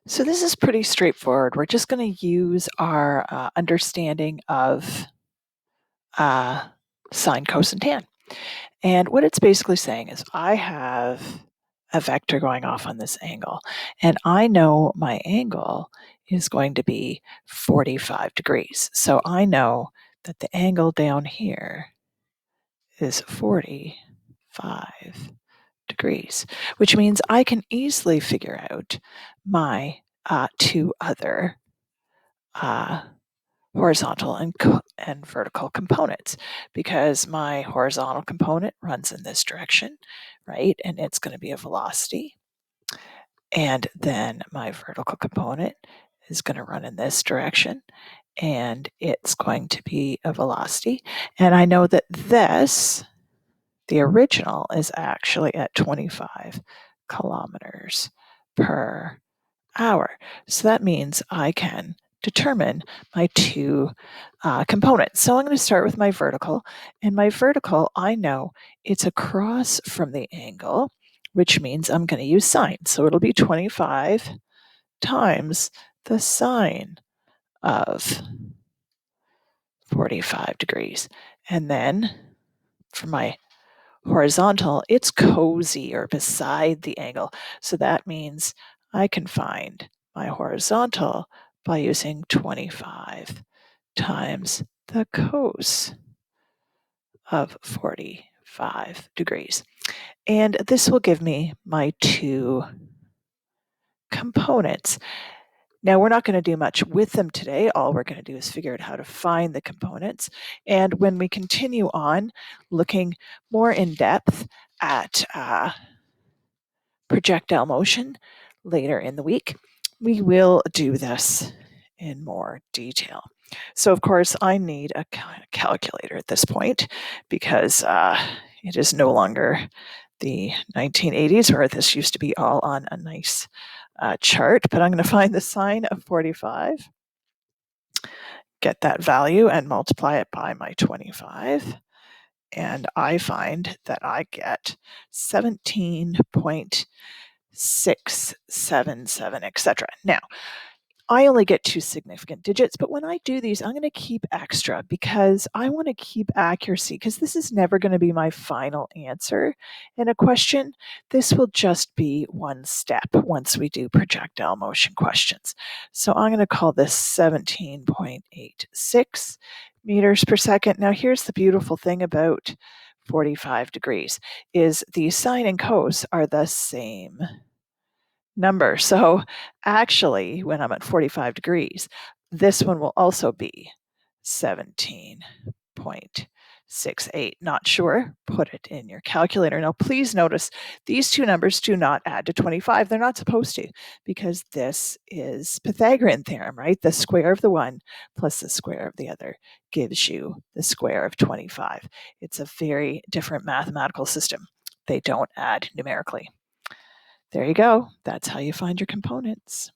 So this is pretty straightforward. We're just going to use our understanding of uh, sine, cosine, tan. And what it's basically saying is I have a vector going off on this angle, and I know my angle is going to be 45 degrees. So I know that the angle down here is 45 degrees, which means I can easily figure out my two other uh, horizontal and vertical components, because my horizontal component runs in this direction, right? And it's going to be a velocity. And then my vertical component is going to run in this direction, and it's going to be a velocity. And I know that this, the original, is actually at 25 kilometers per hour. So that means I can determine my two components. So I'm going to start with my vertical. And my vertical, I know it's across from the angle, which means I'm going to use sine. So it'll be 25 times the sine of 45 degrees. And then for my horizontal, it's cozy or beside the angle. So that means I can find my horizontal by using 25 times the cos of 45 degrees. And this will give me my two components. Now, we're not going to do much with them today. All we're going to do is figure out how to find the components. And when we continue on looking more in depth at projectile motion later in the week, we will do this in more detail. So, of course, I need a calculator at this point, because it is no longer the 1980s where this used to be all on a nice chart. But I'm going to find the sine of 45, get that value and multiply it by my 25. And I find that I get 17.677, etc. Now, I only get two significant digits, but when I do these, I'm going to keep extra because I want to keep accuracy, because this is never going to be my final answer in a question. This will just be one step once we do projectile motion questions. So I'm going to call this 17.86 meters per second. Now, here's the beautiful thing about 45 degrees is the sine and cos are the same number. So actually, when I'm at 45 degrees, this one will also be 17.68. Not sure? Put it in your calculator. Now, please notice these two numbers do not add to 25. They're not supposed to, because this is Pythagorean theorem, right? The square of the one plus the square of the other gives you the square of 25. It's a very different mathematical system. They don't add numerically. There you go. That's how you find your components.